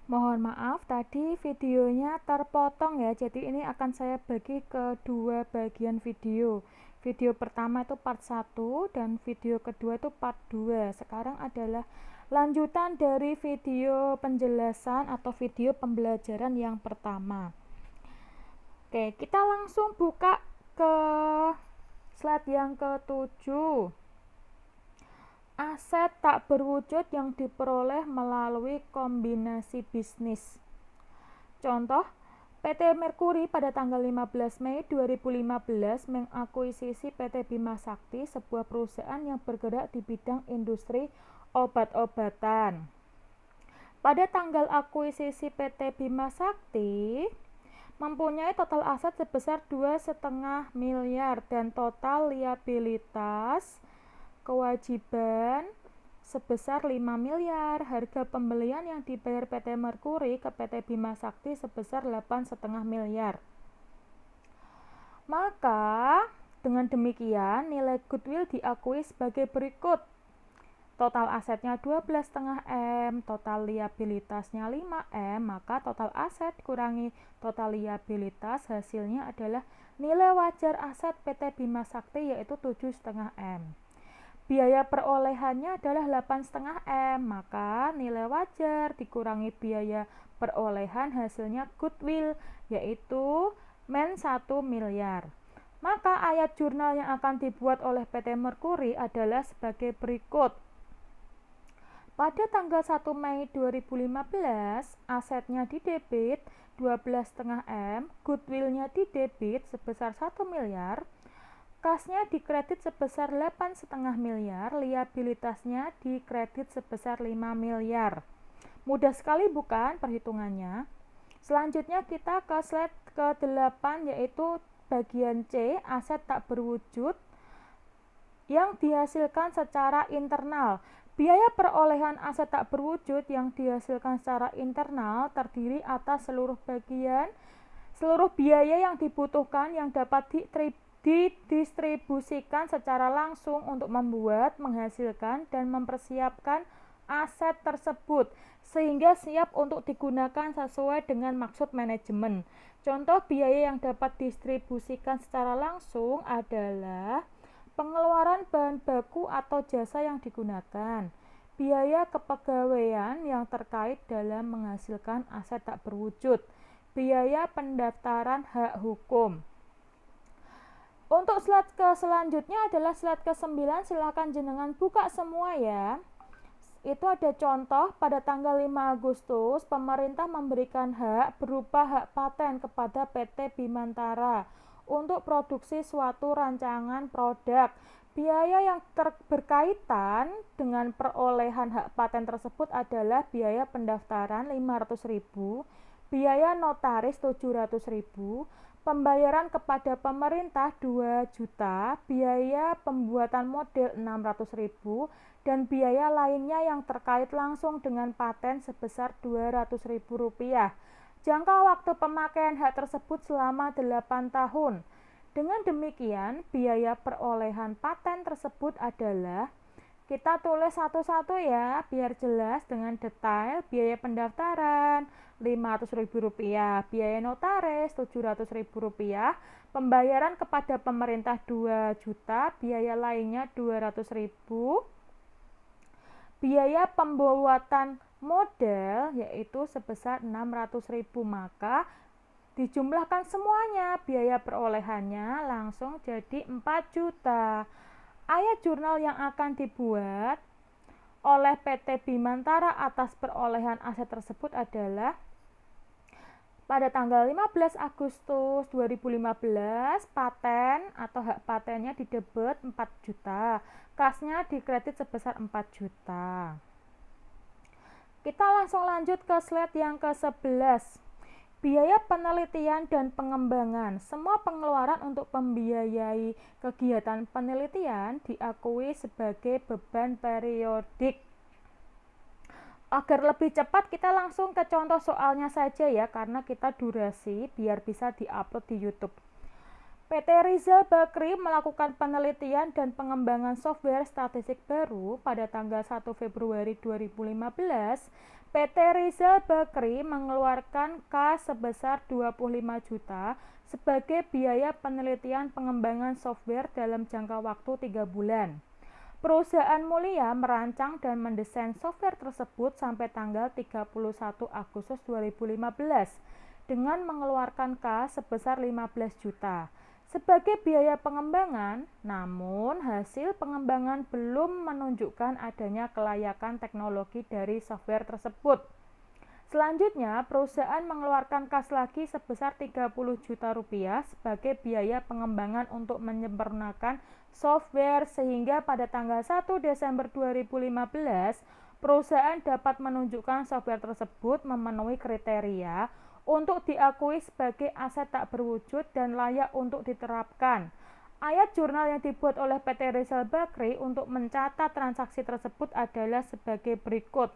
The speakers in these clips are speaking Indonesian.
Mohon maaf tadi videonya terpotong ya, jadi ini akan saya bagi ke dua bagian video. Video pertama itu part 1 dan video kedua itu part 2. Sekarang adalah lanjutan dari video penjelasan atau video pembelajaran yang pertama. Oke, kita langsung buka ke slide yang ke-7. Aset tak berwujud yang diperoleh melalui kombinasi bisnis. Contoh, PT Merkuri pada tanggal 15 Mei 2015 mengakuisisi PT Bima Sakti, sebuah perusahaan yang bergerak di bidang industri obat-obatan. Pada tanggal akuisisi PT Bima Sakti mempunyai total aset sebesar 2,5 miliar dan total liabilitas kewajiban sebesar 5 miliar. Harga pembelian yang dibayar PT Merkuri ke PT Bima Sakti sebesar 8,5 miliar. Maka dengan demikian nilai goodwill diakui sebagai berikut. Total asetnya 12,5 M, total liabilitasnya 5 M, maka total aset kurangi total liabilitas hasilnya adalah nilai wajar aset PT Bima Sakti yaitu 7,5 M. Biaya perolehannya adalah 8,5 M, maka nilai wajar dikurangi biaya perolehan hasilnya goodwill yaitu men 1 miliar. Maka ayat jurnal yang akan dibuat oleh PT Merkuri adalah sebagai berikut. Pada tanggal 1 Mei 2015, asetnya didebit 12,5 M, goodwillnya didebit sebesar 1 miliar, kasnya dikredit sebesar 8,5 miliar, liabilitasnya dikredit sebesar 5 miliar. Mudah sekali bukan perhitungannya? Selanjutnya kita ke slide ke-8 yaitu bagian C, aset tak berwujud yang dihasilkan secara internal. Biaya perolehan aset tak berwujud yang dihasilkan secara internal terdiri atas seluruh biaya yang dibutuhkan yang dapat didistribusikan secara langsung untuk membuat, menghasilkan, dan mempersiapkan aset tersebut sehingga siap untuk digunakan sesuai dengan maksud manajemen. Contoh biaya yang dapat didistribusikan secara langsung adalah pengeluaran bahan baku atau jasa yang digunakan, biaya kepegawaian yang terkait dalam menghasilkan aset tak berwujud, biaya pendaftaran hak hukum. Untuk slide selanjutnya adalah slide ke-9, silakan jenengan buka semua ya. Itu ada contoh pada tanggal 5 Agustus pemerintah memberikan hak berupa hak paten kepada PT Bimantara untuk produksi suatu rancangan produk. Biaya yang berkaitan dengan perolehan hak paten tersebut adalah biaya pendaftaran 500.000, biaya notaris 700.000, pembayaran kepada pemerintah 2 juta, biaya pembuatan model 600.000, dan biaya lainnya yang terkait langsung dengan paten sebesar Rp200.000. Jangka waktu pemakaian hak tersebut selama 8 tahun. Dengan demikian, biaya perolehan paten tersebut adalah, kita tulis satu-satu ya, biar jelas dengan detail. Biaya pendaftaran Rp500.000, biaya notaris Rp700.000, pembayaran kepada pemerintah 2 juta, biaya lainnya Rp200.000, biaya pembuatan model yaitu sebesar Rp600.000, maka dijumlahkan semuanya, biaya perolehannya langsung jadi 4 juta. Ayat jurnal yang akan dibuat oleh PT Bimantara atas perolehan aset tersebut adalah pada tanggal 15 Agustus 2015, paten atau hak patennya didebet 4 juta, kasnya dikredit sebesar 4 juta. Kita langsung lanjut ke slide yang ke-11. Biaya penelitian dan pengembangan. Semua pengeluaran untuk membiayai kegiatan penelitian diakui sebagai beban periodik. Agar lebih cepat kita langsung ke contoh soalnya saja ya, karena kita durasi biar bisa diupload di YouTube. PT Rizal Bakri melakukan penelitian dan pengembangan software statistik baru pada tanggal 1 Februari 2015. PT Rizal Bakri mengeluarkan kas sebesar 25 juta sebagai biaya penelitian pengembangan software dalam jangka waktu 3 bulan. Perusahaan Mulia merancang dan mendesain software tersebut sampai tanggal 31 Agustus 2015 dengan mengeluarkan kas sebesar 15 juta sebagai biaya pengembangan, namun hasil pengembangan belum menunjukkan adanya kelayakan teknologi dari software tersebut. Selanjutnya, perusahaan mengeluarkan kas lagi sebesar 30 juta rupiah sebagai biaya pengembangan untuk menyempurnakan software sehingga pada tanggal 1 Desember 2015, perusahaan dapat menunjukkan software tersebut memenuhi kriteria untuk diakui sebagai aset tak berwujud dan layak untuk diterapkan. Ayat jurnal yang dibuat oleh PT Rizal Bakri untuk mencatat transaksi tersebut adalah sebagai berikut.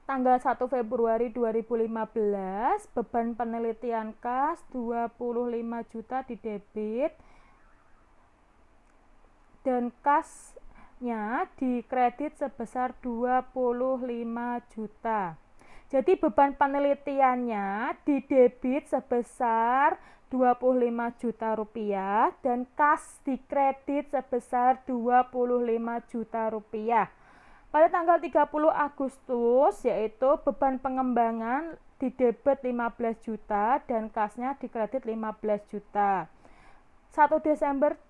Tanggal 1 Februari 2015, beban penelitian kas 25 juta didebit dan kasnya dikredit sebesar 25 juta. Jadi beban penelitiannya didebit sebesar 25 juta rupiah dan kas dikredit sebesar 25 juta rupiah. Pada tanggal 30 Agustus, yaitu beban pengembangan didebit 15 juta dan kasnya dikredit 15 juta. 1 Desember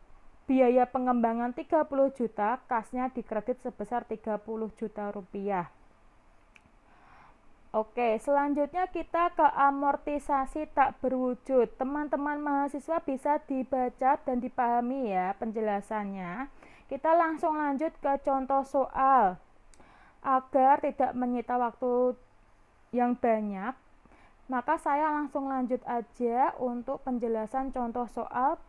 biaya pengembangan 30 juta, kasnya dikredit sebesar 30 juta rupiah. Oke, selanjutnya kita ke amortisasi tak berwujud. Teman-teman mahasiswa bisa dibaca dan dipahami ya penjelasannya. Kita langsung lanjut ke contoh soal. Agar tidak menyita waktu yang banyak, maka saya langsung lanjut aja untuk penjelasan contoh soal.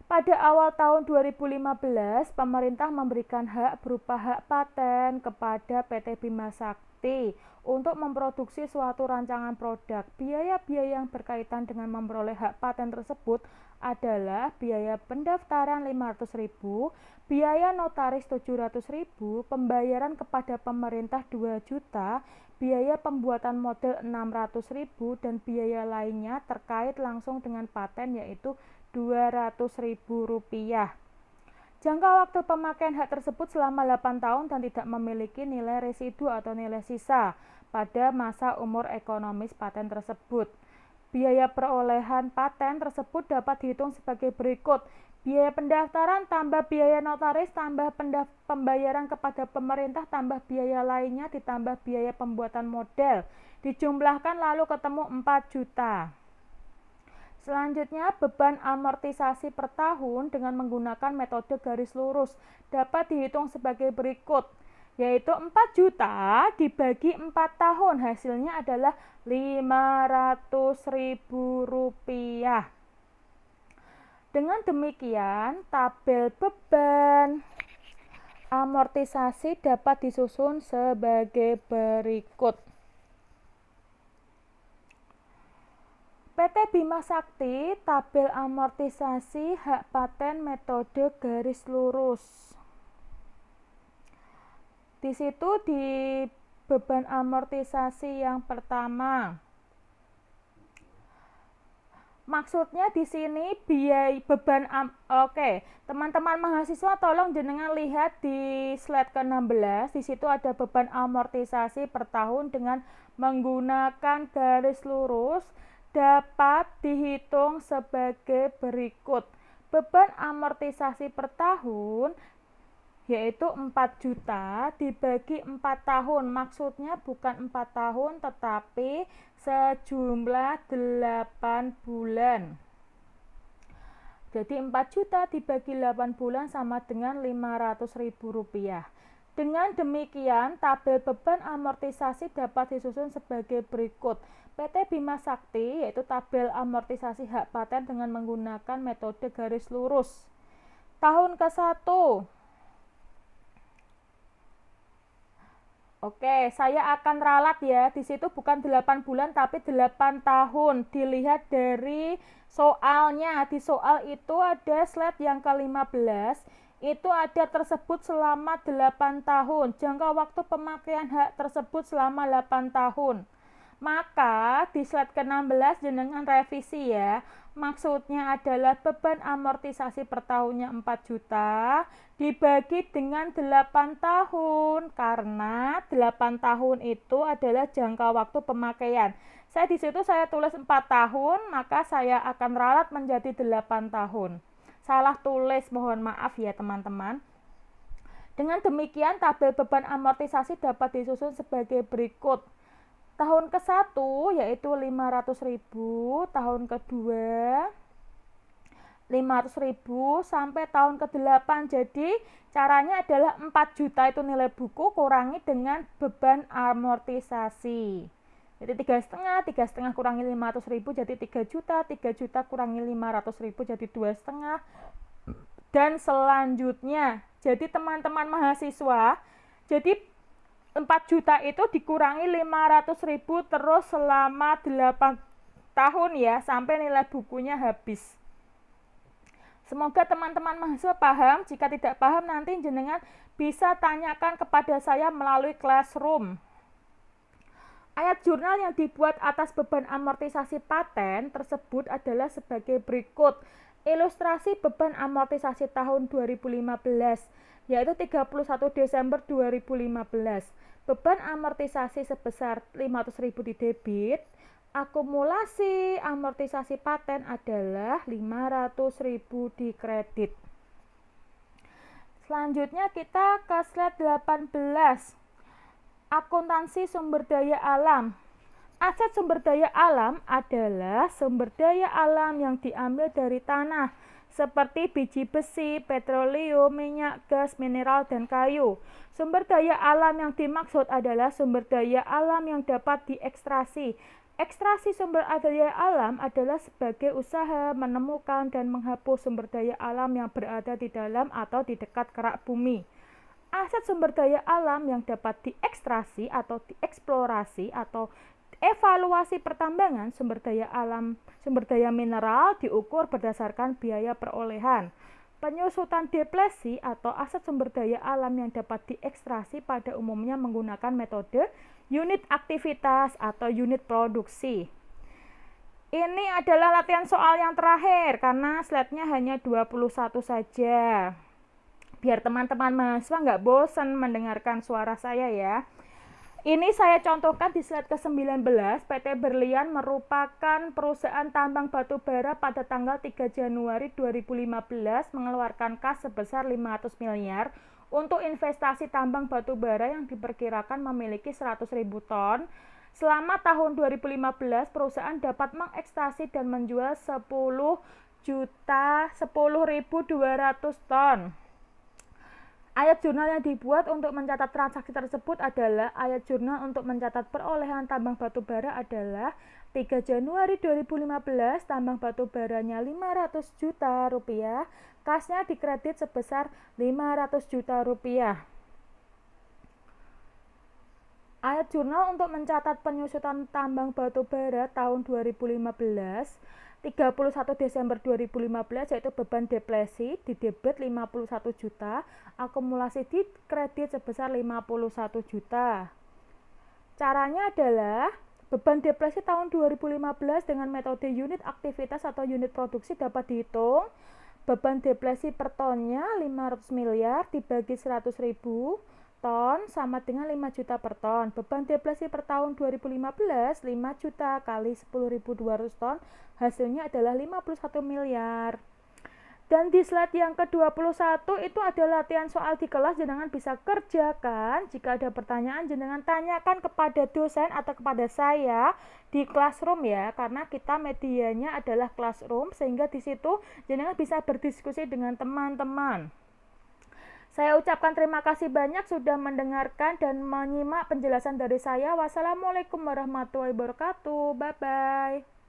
Pada awal tahun 2015, pemerintah memberikan hak berupa hak paten kepada PT Bima Sakti untuk memproduksi suatu rancangan produk. Biaya-biaya yang berkaitan dengan memperoleh hak paten tersebut adalah biaya pendaftaran 500.000, biaya notaris 700.000, pembayaran kepada pemerintah 2 juta, biaya pembuatan model 600.000 dan biaya lainnya terkait langsung dengan paten yaitu 200.000 rupiah. Jangka waktu pemakaian hak tersebut selama 8 tahun dan tidak memiliki nilai residu atau nilai sisa pada masa umur ekonomis paten tersebut. Biaya perolehan paten tersebut dapat dihitung sebagai berikut. Biaya pendaftaran tambah biaya notaris tambah pembayaran kepada pemerintah tambah biaya lainnya ditambah biaya pembuatan model. Dijumlahkan lalu ketemu 4 juta. Selanjutnya, beban amortisasi per tahun dengan menggunakan metode garis lurus dapat dihitung sebagai berikut, yaitu 4 juta dibagi 4 tahun, hasilnya adalah 500.000 rupiah. Dengan demikian, tabel beban amortisasi dapat disusun sebagai berikut. PT Bima Sakti, tabel amortisasi hak paten metode garis lurus. Di situ di beban amortisasi yang pertama. Maksudnya di sini biaya beban oke, teman-teman mahasiswa tolong jenengan lihat di slide ke-16. Di situ ada beban amortisasi per tahun dengan menggunakan garis lurus dapat dihitung sebagai berikut. Beban amortisasi per tahun yaitu 4 juta dibagi 4 tahun. Maksudnya bukan 4 tahun tetapi sejumlah 8 bulan. Jadi 4 juta dibagi 8 bulan sama dengan 500.000 rupiah. Dengan demikian, tabel beban amortisasi dapat disusun sebagai berikut. PT Bima Sakti, yaitu tabel amortisasi hak paten dengan menggunakan metode garis lurus. Tahun ke-1, Oke, saya akan ralat ya. Di situ bukan 8 bulan tapi 8 tahun. Dilihat dari soalnya. Di soal itu ada slide yang ke-15. Itu ada tersebut selama 8 tahun. Jangka waktu pemakaian hak tersebut selama 8 tahun. Maka di slide ke-16 jenengan revisi ya. Maksudnya adalah beban amortisasi per tahunnya 4 juta dibagi dengan 8 tahun karena 8 tahun itu adalah jangka waktu pemakaian. Saya di situ saya tulis 4 tahun, maka saya akan ralat menjadi 8 tahun. Salah tulis, mohon maaf ya teman-teman. Dengan demikian tabel beban amortisasi dapat disusun sebagai berikut. Tahun ke-1 yaitu 500.000, tahun kedua 500.000 sampai tahun ke-8. Jadi caranya adalah 4 juta itu nilai buku kurangi dengan beban amortisasi. Jadi 3,5 kurangi 500.000 jadi 3 juta, 3 juta kurangi 500.000 jadi 2,5 dan selanjutnya. Jadi teman-teman mahasiswa, jadi 4 juta itu dikurangi 500.000 terus selama 8 tahun ya, sampai nilai bukunya habis. Semoga teman-teman mahasiswa paham. Jika tidak paham nanti jenengan bisa tanyakan kepada saya melalui Classroom. Ayat jurnal yang dibuat atas beban amortisasi paten tersebut adalah sebagai berikut. Ilustrasi beban amortisasi tahun 2015 yaitu 31 Desember 2015. Beban amortisasi sebesar 500.000 di debit, akumulasi amortisasi paten adalah 500.000 di kredit. Selanjutnya kita ke slide 18. Akuntansi sumber daya alam. Aset sumber daya alam adalah sumber daya alam yang diambil dari tanah, seperti biji besi, petroleum, minyak, gas, mineral, dan kayu. Sumber daya alam yang dimaksud adalah sumber daya alam yang dapat diekstrasi. Ekstraksi sumber daya alam adalah sebagai usaha menemukan dan menghapus sumber daya alam yang berada di dalam atau di dekat kerak bumi. Aset sumber daya alam yang dapat diekstrasi atau dieksplorasi atau evaluasi pertambangan sumber daya alam, sumber daya mineral diukur berdasarkan biaya perolehan. Penyusutan deplesi atau aset sumber daya alam yang dapat diekstrasi pada umumnya menggunakan metode unit aktivitas atau unit produksi. Ini adalah latihan soal yang terakhir karena slide-nya hanya 21 saja. Biar teman-teman mahasiswa nggak bosan mendengarkan suara saya ya. Ini saya contohkan di slide ke-19. PT Berlian merupakan perusahaan tambang batu bara pada tanggal 3 Januari 2015 mengeluarkan kas sebesar 500 miliar untuk investasi tambang batu bara yang diperkirakan memiliki 100.000 ton. Selama tahun 2015, perusahaan dapat mengekstasi dan menjual 10.200 ton. Ayat jurnal yang dibuat untuk mencatat transaksi tersebut adalah ayat jurnal untuk mencatat perolehan tambang batu bara adalah 3 Januari 2015, tambang batu baranya 500 juta rupiah, kasnya dikredit sebesar 500 juta rupiah. Ayat jurnal untuk mencatat penyusutan tambang batu bara tahun 2015 31 Desember 2015 yaitu beban depresi di debit 51 juta, akumulasi di kredit sebesar 51 juta. Caranya adalah beban depresi tahun 2015 dengan metode unit aktivitas atau unit produksi dapat dihitung. Beban depresi per tonnya 500 miliar dibagi 100.000 ton sama dengan 5 juta per ton. Beban depresi per tahun 2015 5 juta kali 10.200 ton hasilnya adalah 51 miliar. Dan di slide yang ke-21 itu ada latihan soal di kelas, jenengan bisa kerjakan. Jika ada pertanyaan jenengan tanyakan kepada dosen atau kepada saya di Classroom ya, karena kita medianya adalah Classroom sehingga di situ jenengan bisa berdiskusi dengan teman-teman. Saya ucapkan terima kasih banyak sudah mendengarkan dan menyimak penjelasan dari saya. Wassalamualaikum warahmatullahi wabarakatuh. Bye-bye.